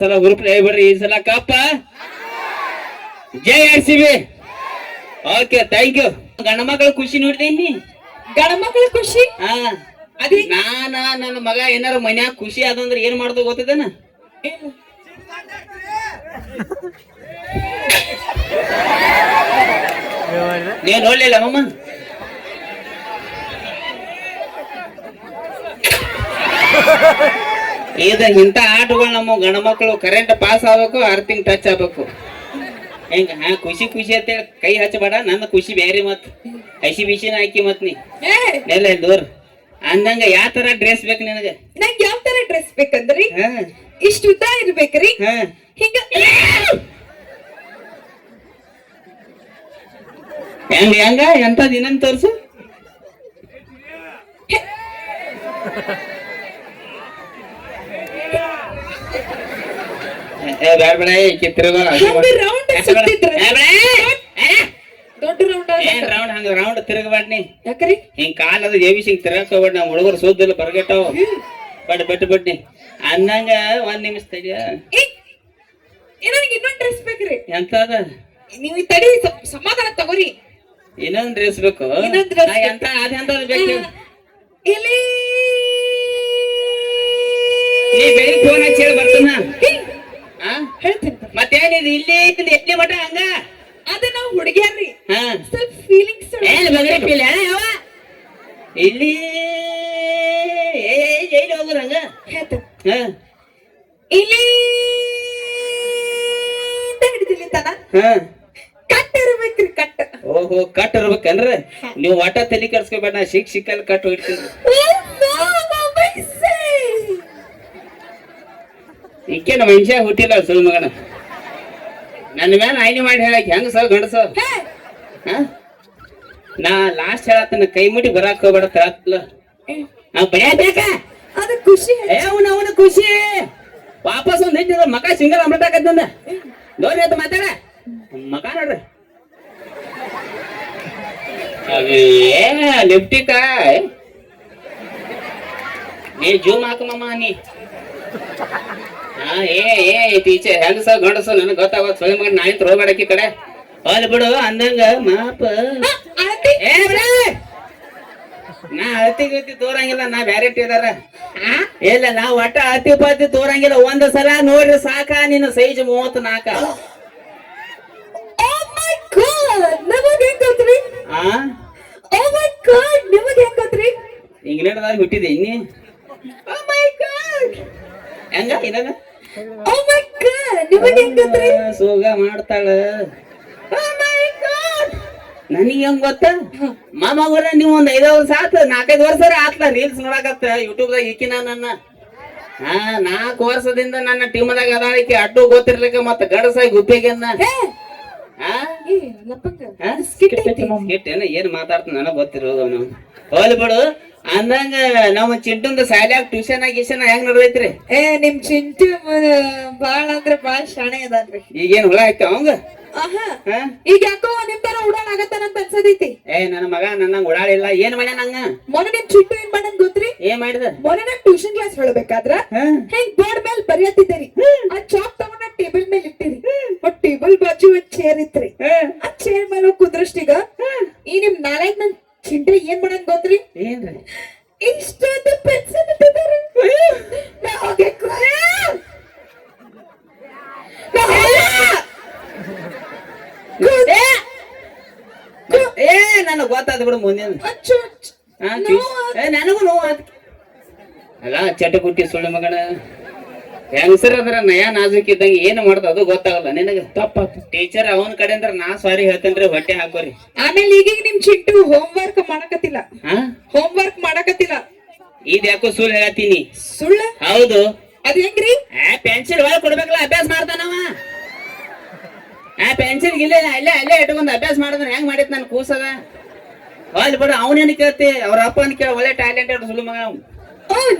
ಸಲ ಗ್ರೂಪ್ ಹೇಳ್ಬಿಡ್ರಿ ಈ ಸಲ ಕಪ್ಪ ಜೈ RCB. Okay thank you. ಗಂಡ ಮಕ್ಕಳ ಖುಷಿ ನೋಡ್ತೀನಿ. ಗಂಡ ಮಕ್ಕಳ ಖುಷಿ ಹಾ ಅದೇ ನನ್ನ ಮಗ ಏನಾರ ಮನ್ಯಾಗ ಖುಷಿ ಅದಂದ್ರೆ ಏನ್ ಮಾಡ್ದು ಗೊತ್ತದನ? ನೀನ್ ನೋಡ್ಲಿಲ್ಲ ಮಮ್ಮ? ಇಂಥ ಆಟಗಳು ನಮ್ಮ ಗಂಡ ಮಕ್ಕಳು ಕರೆಂಟ್ ಪಾಸ್ ಆಗ್ಬೇಕು, ಅರ್ಥಿಂಗ್ ಟಚ್ ಆಗ್ಬೇಕು. ಹೆಂಗ ಖುಷಿ ಖುಷಿ ಅಂತ ಕೈ ಹಚ್ಚಬೇಡ, ನನ್ನ ಖುಷಿ ಬೇರೆ ಮತ್ ಹಸಿ ಬಿಸಿನ ಹಾಕಿ ಮತ್ ನೀ ಎಲ್ಲ ದೂರ ಅಂದಂಗ ಯಾವ ತರ ಡ್ರೆಸ್ ಬೇಕು ನಿನಗ? ನಂಗೆ ಯಾವ ತರ ಡ್ರೆಸ್ ಬೇಕಂದ್ರಿ ಇಷ್ಟ ಉದ್ದ ಇರ್ಬೇಕ್ರಿ, ಹಿಂಗ ಹೆಂಗ ಹೆಂಗ ಎಂತ ದಿನ ತೋರ್ಸು. ಬೇಡ ಬೇಡ ರೌಂಡ್ ತಿರುಗಬೇಡ್ನಿ. ಯಾಕ್ರಿ ಹಿಂಗ್ ಕಾಲ ಅದು ಎಬಿಸಿಂಗ್ ತಿರ್ಗಾಕ್ ಹೋಗ್ಬೇಡ. ನಾವು ಹುಡುಗರು ಸೋದಿಲ್ಲ ಬರ್ಗೆಟ್ಟವ್ ಬಟ್ ಬಿಟ್ಟು ಬಿಡ್ನಿ ಅಂದಂಗ ಒಂದ್ ನಿಮಿಷ ತಡಿಯ. ನನಗೆ ಇನ್ನೊಂದ್ ಡ್ರೆಸ್ ಬೇಕ್ರಿ. ಎಂತದ? ನೀವು ತಡಿ ಸಮಾಧಾನ ತಗೋರಿ. ಇನ್ನೊಂದ್ ಡ್ರೆಸ್ ಬೇಕು? ಎಂತ ಅದೆಂತದ್ ಬೇಕು? ಇಲ್ಲಿ ನೀ ಬೆಳಿಗ್ಗೆ ಫೋನ್ ಹಚ್ಚಿ ಹೇಳಿ ಬರ್ತಾನ. ಹೇಳ್ತೀನಿ ಮತ್ತೇನಿದು ಇಲ್ಲಿ ಎಲ್ಲಿ ಮಟ ಹಂಗ? ಅದ ನಾವು ಹುಡುಗಿಯಾರ್ರಿ, ಸ್ವಲ್ಪ ಫೀಲಿಂಗ್ಸ್ ಇಲ್ಲಿ ಎಲ್ಲಿ ಹೋಗುದ ಹಂಗ? ಇಲ್ಲಿ ಹಿಡಿದಿಲ್ಲ ತನ ಕಟ್ ಇರ್ಬೇಕ್ರಿ, ಕಟ್. ಓಹೋ ಕಟ್ ಇರ್ಬೇಕನ್ರಿ? ನೀವು ಒಟ್ಟ ತಲೆ ಕೆಡ್ಸ್ಕೊಬೇಡ, ನಾ ಸಿಕ್ಕಲ್ಲಿ ಕಟ್ ಹೊಡಿತೀನಿ. ಈಕೇನ ಮನುಷ್ಯ ಹುಟ್ಟಿಲ್ಲ ಸುಳ್ಳು ಮಗನ. ನನ್ನ ಮೇಲೆ ಆಯ್ನಿ ಮಾಡಿ ಹೇಳಕ್ ಹೆಂಗ ಸರ್ ಗಂಡಸ? ನಾ ಲಾಸ್ಟ್ ಹೇಳತ್ತನ ಕೈ ಮುಟ್ಟಿ ಬರಾಕ್ ಹೋಗ್ಬೇಡ ತರತ್ತಲ್ಲ. ನಾವ್ ಬಡಿಯಾಕ ಅದ ಖುಷಿ. ಅವನ ಖುಷಿ ವಾಪಸ್ ಒಂದ್ ಹೆಚ್ಚಿದ ಮಕ ಸಿಂಗಲ್ ಅಮೃತ ಆಕತ್ತಂದ ನೋಡ್ರಿ ಅಂತ ಮಾತಾಡ ಮಕ ನೋಡ್ರಿ. ಲಿಪ್ಟಿಕ ನೀ ಜೂಮ್ ಹಾಕಮ್ಮ ನೀ. ಟೀಚರ್ ಹೆಂಗ ಸರ್ ಗಂಡಸ ನನಗೆ ಗೊತ್ತಾಗೋದು ಸ್ವಯಂ ಮಗ ನಾಯಿ ತಗೋಬೇಡಕ್ಕಿ ಕಡೆ ಅಲ್ಲಿ ಬಿಡು ಅಂದಂಗ ಮಾಪ. ನಾ ಅಳತಿ ಗತಿ ತೋರಂಗಿಲ್ಲ, ನಾ ಬ್ಯಾರೆಟ್ ಇದಾರ ಇಲ್ಲ. ನಾ ಒಟ್ಟ ಅಳತಿ ಪಾತಿ ತೋರಂಗಿಲ್ಲ. ಒಂದ್ ಸಲ ನೋಡ್ರಿ ಸಾಕ ನಿನ್ನ ಸೈಜ್ 34. ಇಂಗ್ಲೆಂಡ್ದಾಗ ಹುಟ್ಟಿದೆ ಇನ್ನಿ. ಹೆಂಗ ಇದಾಗ ಸೋಗ ಮಾಡ್ತಾಳ. ನನಗೆ ಹೆಂಗ್ ಗೊತ್ತ ಮಾಮಗರ ನೀವು ಒಂದ್ 5 ವರ್ಷ ಆತ, 4-5 ವರ್ಷ ಆತ್ಲ ರೀಲ್ಸ್ ನೋಡಕತ್ತ ಯೂಟ್ಯೂಬ್ದಾಗ. ಈಕಿನ ನನ್ನ 4 ವರ್ಷದಿಂದ ನನ್ನ ಟೀಮ್ದಾಗ ಅದಾಳಿಕೆ ಅಡ್ಡು ಗೊತ್ತಿರ್ಲಿಕ್ಕೆ ಮತ್ತ ಗಡಸಾಗಿ ಗುಪ್ಪಿಗೆನ್ನ ಏನ್ ಮಾತಾಡ್ತ ನನಗ್ ಗೊತ್ತಿರೋದು. ನಾವು ಹೋಲ್ ಬಿಡು ಅಂದಂಗ ನಮ್ಮ ಚಿಂಟುಂದ ಶಾಲ್ಯಾಗ ಟ್ಯೂಷನ್ ಗೀಷನ್ ಹೆಂಗ್ ನಡ್ದೈತ್ರಿ? ನಿಮ್ ಚಿಂಟು ಬಾಳ ಅಂದ್ರ ಬಾಳ ಶಾಣೆ ಅದಾನ್ರಿ. ಈಗೇನ್ ಹುಳ ಆಯ್ತ ಅವಂಗ? ಈಗ ಯಾಕೋ ನಿಮ್ ತರ ಉಡಾಳ ಆಗತ್ತಾನಂತ ಅನ್ಸದೈತಿ. ನನ್ನ ಮಗ ನನ್ನ ಉಡಾಳಿಲ್ಲ. ಏನ್ ಮಾಡ್ಯ ನಂಗ? ಮೊನ್ನೆ ನಿಮ್ ಚಿಂಟು ಏನ್ ಮಾಡನ್ ಗೊತ್ತ್ರಿ? ಏನ್ ಮಾಡಿದ? ಮೊನ್ನೆ ನಾ ಟ್ಯೂಷನ್ ಕ್ಲಾಸ್ ಹೇಳ್ಬೇಕಾದ್ರ ಹೆಂಗ್ ಬೋರ್ಡ್ ಮೇಲೆ ಬರೆಯತ್ತಿದ್ದೀರಿ, ಆ ಚಾಕ್ ತಗೊಂಡ ಟೇಬಲ್ ಮೇಲೆ ಇಟ್ಟಿರಿ. ಟೇಬಲ್ ಬಾಜು ಒಂದ್ ಚೇರ್ ಇತ್ರಿ. ಆ ಚೇರ್ ಮೇಲೆ ಕುದ್ರಷ್ಟೀಗ ಈ ನಿಮ್ ನಾಲ್ಕು ನನ್ ಚಿಂಟೆ ಏನ್ ಮಾಡನ್ ಗೊತ್ತ್ರಿ? ಏನ್ರಿ? ಇಷ್ಟೊಂದು ಪೆನ್ಸಿಲ್ ಇಟ್ಟಿದ್ದಾರೆ. ನನಗ್ ಗೊತ್ತಾದ ಬಿಡು ಮುಂದಿನ ನನಗೂ ನೋವು ಅಲ್ಲ. ಚಟಕುಟ್ಟಿ ಸುಳ್ಳು ಮಗನ ಹೆಂಗಸರ ಅದ್ರ ನಯಾ ನಾಜುಕ್ ಇದ್ದಂಗ ಏನ್ ಮಾಡ್ದ ಅದು ಗೊತ್ತಾಗಲ್ಲ ನಿನಗ. ತಪ್ಪಾತ ಟೀಚರ್ ಅವನ ಕಡೆ ಅಂದ್ರ ನಾ ಸಾರಿ ಹೇಳ್ತೇನ್ರಿ, ಹೊಟ್ಟೆ ಹಾಕೋರಿ. ಆಮೇಲೆ ಈಗೀಗ ನಿಮ್ ಚಿಂಟು ಹೋಮ್ ವರ್ಕ್ ಮಾಡಕತ್ತಿಲ್ಲ. ಹೋಮ್ ವರ್ಕ್ ಮಾಡಕತ್ತಿಲ್ಲ. ಇದ್ ಯಾಕೋ ಸುಳ್ಳು ಹೇಳತ್ತೀನಿ. ಸುಳ್ಳು? ಹೌದು. ಅದ್ ಹೆಂಗ್ರಿ? ಪೆನ್ಸಿಲ್ ಒಳಗ್ ಕೊಡ್ಬೇಕಲ್ಲ, ಅಭ್ಯಾಸ ಮಾಡ್ತಾನವ. ಪೆನ್ಸಿಲ್ ಗಿಲ್ಲ ಅಲ್ಲೇ ಇಟ್ಕೊಂಡ್ ಅಭ್ಯಾಸ ಮಾಡಿದ್ರ ಹೆಂಗ್ ಮಾಡಿತ್ ನನ್ ಕೂಸದ. ಅಲ್ಲಿ ಬಿಡ ಅವನೇನ್ ಕೇಳ್ತಿ, ಅವ್ರ ಅಪ್ಪನ ಕೇಳ. ಒಳ್ಳೆ ಟ್ಯಾಲೆಂಟೆಡ್ ಸುಳ್ಳು ಮಗ.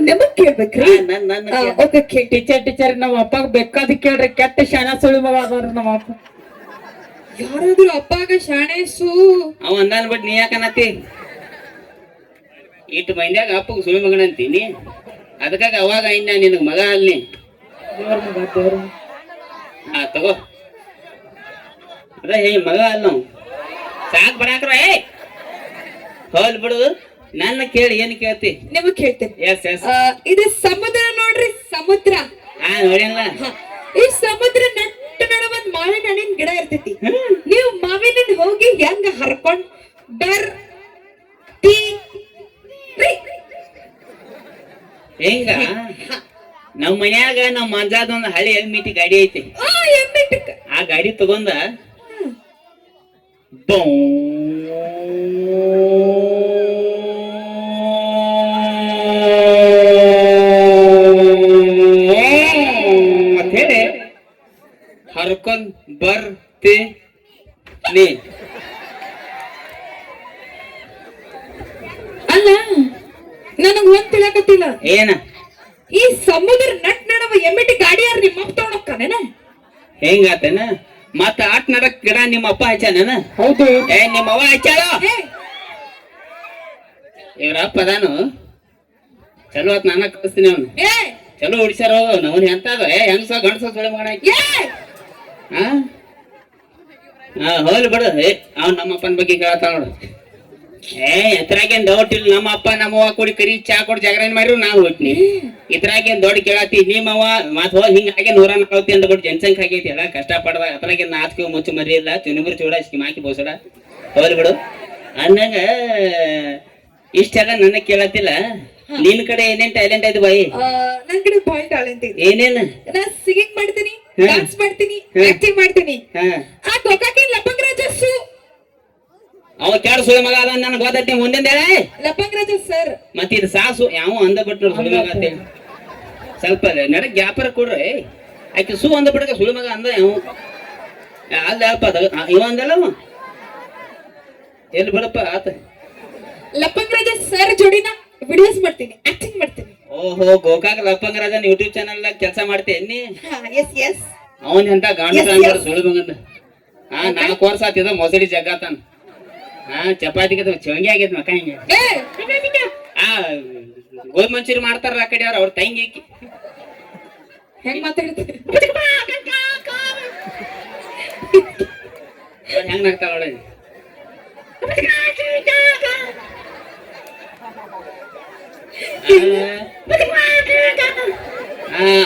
ನಿಮಗ್ ಕೇಳ್ಬೇಕ್ರಿ? ಟೀಚರ್ ನಮ್ಮ ಅಪ್ಪಾಗ ಬೇಕಾದ ಕೇಳ್ರಿ, ಕೆಟ್ಟ ಶಾಣ ಸುಳ್ಳು ಮಗ ಅದಾರ ನಮ್ಮ ಅಪ್ಪ. ಯಾರಾದ್ರೂ ಅಪ್ಪಾಗ ಶಾಣೇಸು ಅವ ಅಂದಾನ್ ಬಿಟ್ಟು ನೀ ಯಾಕನತಿ? ಇಟ್ಟು ಮಂದ್ಯಾಗ ಅಪ್ಪಗ ಸುಳ್ಳು ಮಗನ ಅಂತೀನಿ. ಅದಕ್ಕಾಗ ಅವಾಗ ಇನ್ನ ನಿನಗ್ ಮಗ ಅಲ್ಲಿ ದೇವ್ರ ಮಗ ದೇವ್ರ ಹಾ ತಗೋ ಅದ ಹೇ ಮಗ ಅಲ್ಲ ನಾವು ಸಾಕ್ ಬರಾಕ್ರ ಏ ಹೋಲ್ ಬಿಡು ನನ್ನ ಕೇಳಿ ಏನ್ ಕೇಳ್ತಿ ನಿಮಗ್ ಕೇಳ್ತೇನೆ. ಎಸ್ ಎಸ್ ಇದು ಸಮುದ್ರ ನೋಡ್ರಿ, ಸಮುದ್ರ. ಹಾ ನೋಡಿಲ್ಲ ಈ ಸಮುದ್ರ ನಟ್ಟ ನಡ ಒಂದ್ ಮಾವಿನ ಹಣ್ಣಿನ ಗಿಡ ಇರ್ತೈತಿ. ನೀವು ಮಾವಿನ ಹಣ್ಣು ಹೋಗಿ ಹೆಂಗ ಹರ್ಕೊಂಡ್ ಬರ್ತೀರಿ? ಹೆಂಗ ನಮ್ ಮನ್ಯಾಗ ನಮ್ ಮಂಜಾದ ಒಂದ್ ಹಳಿ ಎಲ್ಮಿಟಿ ಗಾಡಿ ಐತಿ. ಆ ಗಾಡಿ ತಗೊಂಡ ಬೌ ಅಂತ ಹೇಳಿ ಹರ್ಕೊಂಡ್ ಬರ್ತೀನಿ. ಅಲ್ಲ ನನಗ್ ಒಂದ್ ತಿಳಕತ್ತಿಲ್ಲ. ಏನ ಈ ಸಮುದ್ರ ನಟ್ ನಡವ ಎಮ್ಮಿಟಿ ಗಾಡಿ ಯಾರು ನಿಮ್ಮ ಅಪ್ಪ ತಗೊಂಡೋಗ್ತಾನೇನ? ಹೆಂಗಾತೇನ ಮತ್ತ ಆಟ್ ನಡಕ್ ಗಿಡ ನಿಮ್ಮ ಅಪ್ಪ ಹಚ್ಚಾನೇನ? ಹೌದು. ಏ ನಿಮ್ಮ ಅವ್ವ ಹಚ್ಚಾಳ? ಏ, ಇವ್ರ ಅಪ್ಪ ಅದಾನು ಚಲೋ ಆತ್ ನಾನ ಕಳಿಸ್ತೀನಿ ಅವ್ನು. ಏ, ಚಲೋ ಹುಡ್ಸ್ಯಾರ ನವನ್ ಎಂತದ ಹೆಂಗಸ ಗಂಡಸ ಸುಳಿ ಮಗನ ಏ, ಹೋಲ್ ಬಿಡು. ಅವ್ನ್ ನಮ್ಮ ಅಪ್ಪನ ಬಗ್ಗೆ ಕೇಳ್ತಾವ ನೋಡು. ಇದ್ರಾಗೇನ್ ಡೌಟ್ ಇಲ್ಲ. ನಮ್ಮ ಅಪ್ಪ ನಮ್ಮವ್ವ ಕೂಡಿ ಕರಿ ಚಾ ಕೊಡಿ ಜಾಗರಣೆ ಮಾಡಿರು ನಾವು ಹೋಗ್ತೀನಿ. ಇದ್ರಾಗೇನ್ ದೊಡ್ಡ ಕೇಳತಿ ನಿಮ್ಮವ್ವ ಮತ್ ಹೋಗಿ ಹಿಂಗ ಹಾಗೆ 140 ಅಂತ ಬಿಟ್ಟು ಜನಸಂಖ್ಯೆ ಆಗೈತಿ ಅಲ್ಲ ಕಷ್ಟ ಪಡ್ದ ಅದ್ರಾಗೇನ್ ನಾಚಿಕೆ ಮುಚ್ಚು ಮರಿ ಇಲ್ಲ ಚುನಿಬುರಿ ಚೂಡ ಸ್ಕಿಮ್ ಹಾಕಿ ಬೋಸಡ ಹೋಲ್ ಬಿಡು. ಅಂದಂಗ ಇಷ್ಟೆಲ್ಲ ನನ್ನ ಕೇಳತ್ತಿಲ್ಲ. ನಿನ್ ಕಡೆ ಏನೇನ್ ಟ್ಯಾಲೆಂಟ್ ಐತಿ ಬಾಯಿ? ನನ್ ಕಡೆ ಬಾಯ್ ಟ್ಯಾಲೆಂಟ್ ಇದೆ. ಏನೇನ್? ನಾ ಸಿಂಗಿಂಗ್ ಮಾಡ್ತೀನಿ, ಡಾನ್ಸ್ ಮಾಡ್ತೀನಿ, ಆಕ್ಟಿಂಗ್ ಮಾಡ್ತೀನಿ. ಆ ಗೊಕಾಕಿ ಲಪಂಗ್ ರಾಜಸ್ಸು ಅವ ಕೆಡ ಸುಳಿ ಮಗ ಅದ ನನ್ ಗೊತ್ತೈತಿ ಮುಂದಿನ ಹೇಳ. ಲಪಂಗ್ ರಾಜ ಸರ್ ಮತ್ತ ಇದು ಸಾಸು ಯಾವ ಅಂದ ಬಿಟ್ಟು ಸುಳಿ ಮಗ ಅಂತ ಸ್ವಲ್ಪ ನಡ ಗ್ಯಾಪರ ಕೊಡ್ರಿ. ಆಕೆ ಸು ಅಂದ ಬಿಡಕ ಸುಳಿ ಮಗ ಅಂದ ಯಾವ ಅಲ್ಲ ಅಲ್ಪ ಇವ ಅಂದಲ್ಲ ಎಲ್ಲಿ ಬಿಡಪ್ಪ ಆತ. ಲಪಂಗ್ ರಾಜ ಸರ್ ಜೋಡಿನ ವಿಡಿಯೋಸ್ ಮಾಡ್ತೀನಿ, ಆಕ್ಟಿಂಗ್ ಮಾಡ್ತೀನಿ. ಓಹೋ ಗೋಕಾಕ್ ಲಪ್ಪಂಗ ರಾಜನ್ ಯೂಟ್ಯೂಬ್ ಚಾನಲ್ ಕೆಲಸ ಮಾಡ್ತೇನಿ. ಎಸ್ ಎಸ್ ಅವನ್ ಎಂತ ಗಾಂಡು ಸುಳಿ ಮಗಂದ 4 ವರ್ಷ ಆತಿದ ಮೊಸಡಿ ಜಗ್ಗಾತಾನ. ಚಪಾತಿಗೆ ಚವಂಗಿ ಆಗೈತ್ ಮಕ್ಕ ಹಿಂಗೆ. ಗೋಧಿ ಮಂಚೂರಿ ಮಾಡ್ತಾರಲ್ಲ ಆ ಕಡೆ ಅವ್ರ ತಂಗಿ ಹೆಂಗ್ ಮಾತಾಡ್ತೀನಿ ಹೆಂಗ್ ನಾಗ್ತಾಳ ಅವಳ.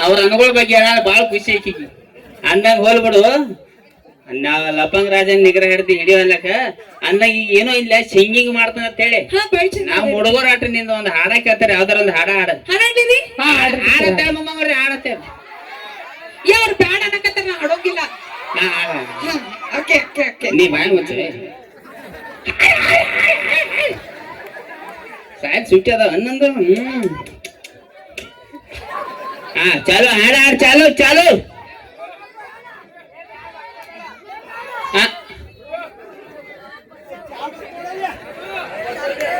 ಅವ್ರ ಅನುಗಳ ಬಗ್ಗೆ ಹೇಳ ಬಾಳ ಖುಷಿ ಐಕಿಗಿ ಅಂದಂಗ ಹೋಲ್ಬಿಡು. ನಾವ್ ಲಪಂಗ್ ರಾಜನ್ ನಿಗ್ರಹ ಹಿಡ್ದಿ ಹಿಡಿಯೋಲ್ಲಕ ಅಂದಾಗ ಈಗ ಏನೋ ಇಲ್ಲ ಸಿಂಗಿಂಗ್ ಮಾಡ್ತಾನ ಅಂತ ಹೇಳಿ ನಾವ್ ಹುಡುಗರ ಆಟ ನಿಂದ ಒಂದ್ ಹಾಡ ಕೇಳ್ತಾರೆ. ಯಾವ್ದಾರ ಒಂದ್ ಹಾಡ ಹಾಡತ್ತೇಳ ಮಮ್ಮವ್ರಿ ಹಾಡತ್ತೇಳ. ಯಾರು ಬ್ಯಾಡ ಅನ್ನಕತ್ತಾರ ನಾ ಹಾಡೋಗಿಲ್ಲ. ನೀ ಬಾಯ್ ಮುಚ್ಚೆ ಸಾಯದ್ ಸುಟ್ಟಿ ಅದಾವ ಹನ್ನೊಂದು. ಚಾಲು ಹಾಡ ಹಾಡ್ ಚಾಲು ಚಾಲು.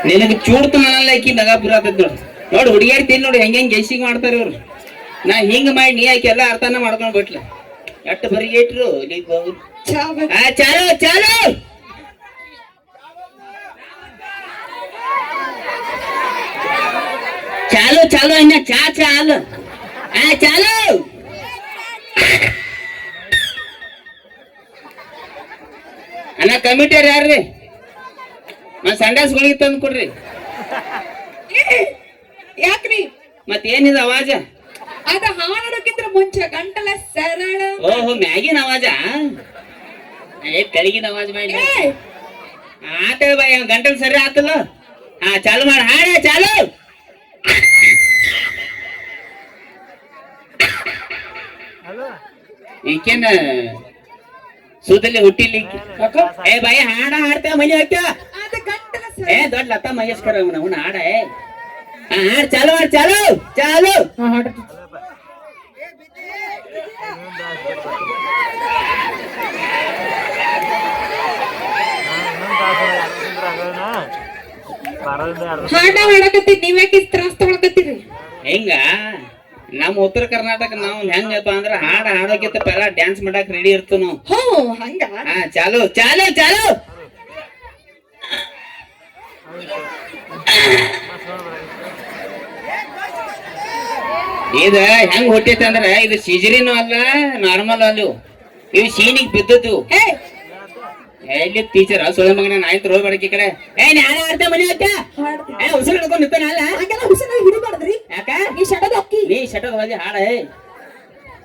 ನಿನಗೆ ಚೂಡ್ತು ನನ್ನಲ್ಲ ಆಕಿ ನಗಾಪುರ ಆತದ್ ನೋಡು. ನೋಡಿ ಹುಡುಗಿಯರ್ ತಿನ್ ನೋಡಿ ಹೆಂಗ್ ಗೆಸಿಂಗ್ ಮಾಡ್ತಾರ ಇವ್ರು. ನಾ ಹಿಂಗ ಮಾಡಿ ನೀ ಆಕಿ ಎಲ್ಲ ಅರ್ಥನ ಮಾಡ್ಕೊಂಡ್ ಬಿಟ್ಲ ಎಟ್ಟು ಬರಿಗೆ ಇಟ್ರು. ಚಾಲು ಚಾಲು ಚಾಲು ಚಾಲು ಅನ್ನ ಚಾ ಚಾಲು ಚಾಲು. ಅಣ್ಣ ಕಮಿಟಿಯರ್ ಯಾರ್ರಿ? ಸಂಡಾಸ್ ಗುಳಿಗೆ ತಂದು ಕೊಡ್ರಿ. ಯಾಕ್ರಿ ಮತ್ತೇನಿದ ಅವಾಜ? ಅದ ಹಾಡೋಕ್ಕಿಂತ ಮುಂಚೆ ಗಂಟಲ ಸರಳ. ಓಹೋ ಮ್ಯಾಗಿನ ಅವಾಜ ತೆಳಗಿನ ಅವಾಜ್ ಮಾಡಿ ಆತ ಬಾಯ್ ಗಂಟಲ್ ಸರಿ ಆತಲ್ಲ. ಚಾಲು ಮಾಡಿ ಹಾಡ ಚಾಲು. ಈಕೇನ ಸೂದಲ್ಲಿ ಹುಟ್ಟಿಲಿ ಏ ಬಾಯಿ ಹಾಡ ಹಾಡ್ತೇವ ಮನಿ ಹೋಗ್ತೇವ. ದೊಡ್ಡ ಲತಾ ಮಂಗೇಶ್ಕರ್ ಅವನ ಹಾಡ ಹಾಡ್ ಚಾಲು ಮಾಡಿ ಚಾಲು ಚಾಲು. ಹಾಡ ಹಾಡಕತ್ತೀರಿ ನೀವ್ಯಾಕೆ ತ್ರಾಸ ತಗೊಳಕತ್ತೀರಿ? ಹೆಂಗ ನಮ್ಮ ಉತ್ತರ ಕರ್ನಾಟಕ ನಾವು ಹೆಂಗಪ್ಪ ಅಂದ್ರ ಹಾಡ ಹಾಡೋಕಿಂತ ಪೆಲ್ಲ ಡ್ಯಾನ್ಸ್ ಮಾಡಕ್ ರೆಡಿ ಇರ್ತು ನಾವು. ಹಂಗ ಚಾಲು ಚಾಲು ಚಾಲು. ಇದ ಹೆಂಗ್ ಹುಟ್ಟೈತೆ ಅಂದ್ರ ಇದು ಸಿಜರಿನು ಅಲ್ಲ ನಾರ್ಮಲ್ ಅಲ್ಲೂ ಇವು ಶೀನಿಗ್ ಬಿದ್ದದ್ದು ಏ ಎಲ್ಲಿ ಟೀಚರ್ ಸೊಳ್ಳೆ ಮಗನ ನಾಯ್ತು ರೋಡ್ ಬಡಕಿ ಕಡೆ ಏ ನಾಳೆ ಆಡ್ತಾ ಮನೆ ಆಯ್ತಾ ಹಾಡ್ತೀನಿ. ಏ ಉಸಿರು ಹಿಡ್ಕೊಂಡು ನಿಂತಾನ ಅಲ್ಲ ಹಂಗೆಲ್ಲ ಹುಷಾರಾಗಿ ಹಿಡಿಬಾರ್ದ್ರಿ ಯಾಕ ನೀ ಶಟದ ಅಕ್ಕಿ ನೀ ಶಟದ ಹೋಗಿ ಹಾಡ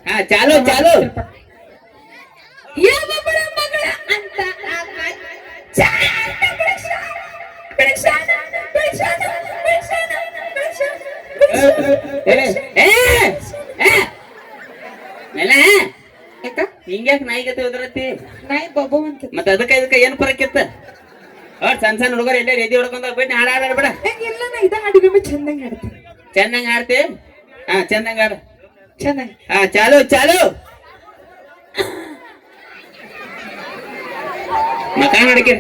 ಹಾ ಚಾಲು ಚಾಲು ಯಾವ ಬಡ ಮಗಳ ಅಂತ ಚಾಟ ಬಿಡಿಸಾನ, ಬಿಡಿಸಾನ, ಬಿಡಿಸಾನ, ಬಿಡಿಸಾನ, ಬಿಡಿಸಾನ, ಏ ಏ ನೆಲ ಯಾಕ ಹಿಂಗ್ಯಾಕ ನಾಯಿಗತೆ ಉದ್ರತಿ ನಾಯಿ ಬಾಬು ಅಂತ ಮತ್ತ ಅದಕ್ಕ ಏನ್ ಪರಕ್ಕಿತ್ತ ಸಣ್ಣ ಸಣ್ಣ ಹುಡುಗರು ಎಲ್ಲೇ ರೆದಿ ಹೊಡ್ಕೊಂಡ ಬಿಟ್ಟು ಹಾಡ ಹಾಡ ಎಲ್ಲ ನಾ ಇದ ಹಾಡಿನೊಮ್ಮೆ ಚಂದಂಗ್ ಹಾಡ್ತೀನಿ ಚಂದಂಗ ಹಾಡ್ತಿ ಹಾ ಚಂದಂಗ ಹಾಡ ಚೆನ್ನಾಗಿ ಹಾ ಚಾಲು ಚಾಲು ಮಕ ನೋಡಕ್ಕೆ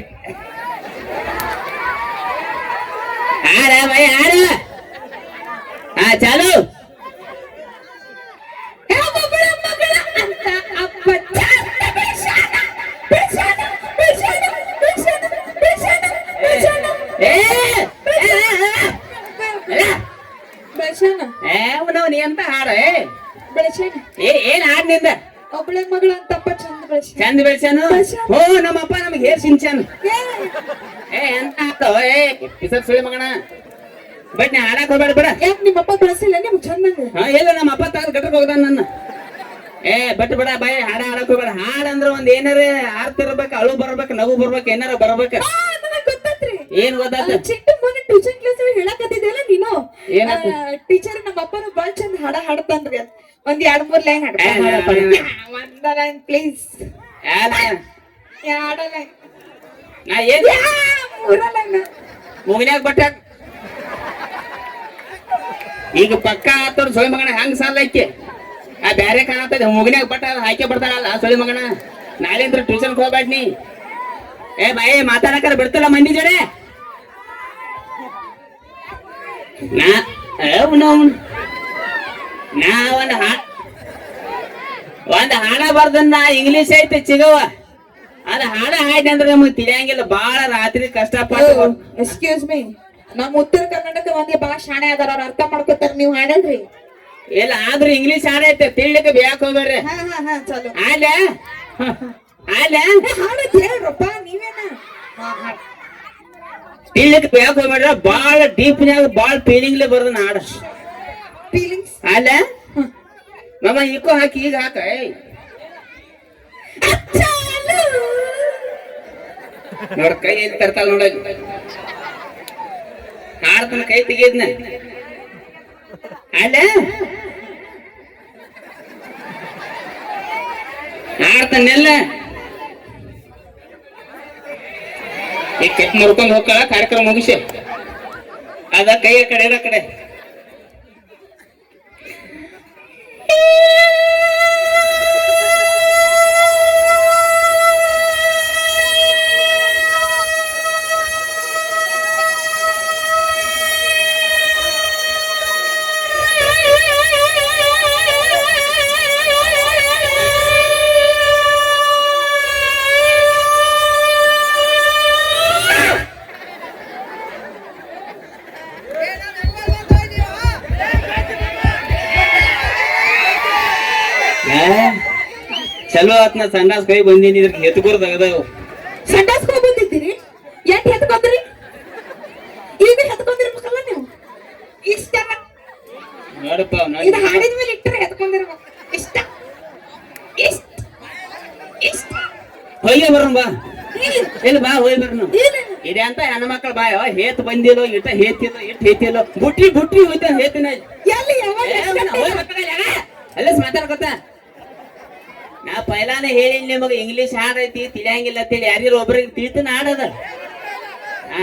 ಹಾಡ ಭಯ ಹಾಡ ಹಾ ಚಾಲು ಯಾವ ಬಡ ಮಗಳ ಅಂತ ಅಪ್ಪ ಚಾಟ ಬಿಡಿಸಾನ, ಬಿಡಿಸಾನ, ಬಿಡಿಸಾನ, ಬಿಡಿಸಾನ, ಬಿಡಿಸಾನ, ಬಿಡಿಸಾನ, ಏ ಬಿಡಿಸಾನ, ನೀ ಅಂತ ಹಾಡ ಬಿಡಿಸಾನ. ಏನ್ ಹಾಡ್ ನಿಂದ ಒಬ್ಬಳೆ ಮಗಳ ಅಂತಪ್ಪ ಚಂದ ಬೆಳೆಸ ಚಂದ ಬೆಳ್ಸ್ಯಾನು ಓ ನಮ್ಮಪ್ಪ ನಮ್ಗೆ ಹೇರ್ ಸಿಂಚಾನು ಎಂತ ಹಾಕ್ತಾವ ಪಿಸರ್ ಸುಳಿ ಮಗನ ಬಟ್ ನೀ ಹಾಡಕ್ ಹೋಗ್ಬೇಡ ಬಿಡ ಯಾಕೆ ನಿಮ್ಮಪ್ಪ ಬೆಳೆಸಿಲ್ಲ ನಿಮ್ಗೆ ಚಂದಂಗ ಹಾ ಇಲ್ಲ ನಮ್ಮ ಅಪ್ಪ ತಾಗ ಗಟ್ಟಕ್ ಹೋಗ್ದಾನ ನನ್ನ ಬಟ್ ಬಿಡ ಬಾಯ್ ಹಾಡ ಹಾಡಕ್ ಹೋಗ್ಬೇಡ ಹಾಡ ಅಂದ್ರ ಒಂದ್ ಏನಾರ ಆರ್ತಿರ್ಬೇಕು ಅಳು ಬರ್ಬೇಕು ನಗು ಬರ್ಬೇಕು ಏನಾರ ಬರ್ಬೇಕ ನನಗ್ ಗೊತ್ತತ್ರಿ ಏನ್ ಗೊತ್ತಾತ ಚಿಕ್ಕ ಮೊನ್ನೆ ಟ್ಯೂಷನ್ ಕ್ಲಾಸ್ ಹೇಳಕತ್ತಿದ್ದೆಲ್ಲ ನೀನು ಏನಂತ? ಟೀಚರ್ ನಮ್ಮ ಅಪ್ಪನ ಬಾಳ್ ಚಂದ ಹಾಡ ಹಾಡ್ತಾನ್ರಿ ಅಂತ ಒಂದ್ 2-3 ಲೈನ್ ಒಂದ ಲೈನ್ ಪ್ಲೀಸ್ ಯಾಲ? ಎರಡ ಲೈನ್ ನಾ ಏನ್ 3 ಲೈನ್ ಮುಗಿನ್ಯಾಗ ಬಟ್ಟ ಈಗ ಪಕ್ಕ ಆತೋಡ್ ಸೊಳಿ ಮಗನ ಹೆಂಗ್ ಸಾಲ ಐತಿ ಆ ಬ್ಯಾರೆ ಕಾಣತ್ತದ ಮುಗಿನ್ಯಾಗ ಬಟ್ಟ ಹಾಕಿ ಬರ್ತಾರಲ್ಲ ಸೊಳಿ ಮಗನ ನಾಳೆಂದ್ರ ಟ್ಯೂಷನ್ ಹೋಗ್ಬೇಡ ನೀ ಬಾಯಿ ಮಾತಾಡಕರ ಬಿಡ್ತಲ್ಲ ಮಂದಿ ಜಡೆ ನಾ ಒಂದ್ ಹಾಡ ಬರ್ದನ್ನ ಇಂಗ್ಲಿಷ್ ಐತಿ ಚಿಗವ ಅದ ಹಾಡ ಹಾಡಿ ಅಂದ್ರೆ ನಮಗ್ ತಿಳಿಯಂಗಿಲ್ಲ ಬಾಳ ರಾತ್ರಿ ಕಷ್ಟಪಟ್ಟು ಎಕ್ಸ್ಕ್ಯೂಸ್ ಮೀ ನಮ್ ಉತ್ತರ ಕರ್ನಾಟಕ ಮಂದಿ ಬಾಳ ಶಾಣೆ ಅದಾರ ಅವ್ರ ಅರ್ಥ ಮಾಡ್ಕೊತಾರ ನೀವ್ ಹಾಡಲ್ರಿ ಇಲ್ಲ ಆದ್ರೂ ಇಂಗ್ಲಿಷ್ ಹಾಡ ಐತೆ ತಿಳಿಲಿಕ್ಕೆ ಬೇಕ್ ಹೋಗ್ಬೇಡ್ರಿ ಹಾ ಚಲೋ ಅಲ್ಲ ಅಲ್ಲ ಹಾಡತ್ ಹೇಳ್ರಪ್ಪ ನೀವೇನ ತಿಳಿಲಿಕ್ಕೆ ಬೇಕ್ ಹೋಗ್ಬೇಡ್ರ ಬಾಳ ಡೀಪ್ನ್ಯಾಗ ಬಾಳ ಫೀಲಿಂಗ್ಲೆ ಬರ್ದ ಹಾಡ ಫೀಲಿಂಗ್ಸ್ ಅಲ್ಲ ಮಮ್ಮ ಈಕೋ ಹಾಕಿ ಈಗ ಹಾಕ ನೋಡ ಕೈ ಎಲ್ಲಿ ತರ್ತಾಳ ನೋಡ ಹಾಡ್ತನ ಕೈ ತೆಗಿದ್ನ ಅಲ್ಲ ಹಾಡ್ತಾನೆಲ್ಲ ಈ ಕಟ್ ಮುರ್ಕೊಂಡ್ ಹೋಗ್ಕಳ ಕಾರ್ಯಕ್ರಮ ಮುಗಿಸಿ ಅದ ಕೈ ಆ ಕಡೆ ಆ ಕಡೆ ಚಲೋ ಆತ್ನ ಸಂಡಾಸ್ ಕೈ ಬಂದೀನಿ ಇದ್ರಿಗೆ ಹೆತ್ಕೂರ್ ತೆಗದಾವ ಸಂಡಾಸ್ಕೊ ಬಂದಿದ್ದೀರಿ ಎಟ್ ಹೆತ್ಕೊಂಡ್ರಿ ಈಗ ಹೆತ್ಕೊಂಡಿರ್ಬೇಕಲ್ಲ ನೀವು ಇಷ್ಟ ನೋಡಪ್ಪ ಇದು ಹಾಡಿದ ಮೇಲೆ ಇಟ್ಟರೆ ಹೆತ್ಕೊಂಡಿರ್ಬೇಕು ಇಷ್ಟ ಇಷ್ಟ ಇಷ್ಟ ಹೋಗಿ ಬರೋಣ ಬಾ ಇಲ್ಲ ಬಾ ಹೋಗಿ ಬರೋಣ ಇದೆ ಅಂತ ಹೆಣ್ಣು ಮಕ್ಕಳು ಬಾ ಹೇತ್ ಬಂದಿಲ್ಲೋ ಇಟ್ಟ ಹೇತಿಲ್ಲೋ ಇಟ್ಟು ಹೇತಿಲ್ಲೋ ಬುಟ್ಟಿ ಬುಟ್ಟಿ ಹೋಯ್ತ ಹೇತಿನ ಎಲ್ಲಿ ಯಾವಾಗ ಅಲ್ಲ ಮಾತಾಡ್ಕೊತ ನಾ ಪೈಲಾನೆ ಹೇಳಿ ನಿಮಗ ಇಂಗ್ಲಿಷ್ ಹಾಡ್ ಐತಿ ತಿಳಿಯಂಗಿಲ್ಲ ಅಂತೇಳಿ ಯಾರಿರೋ ಒಬ್ರಿಗೆ ತಿಳಿತಿನ ಹಾಡದ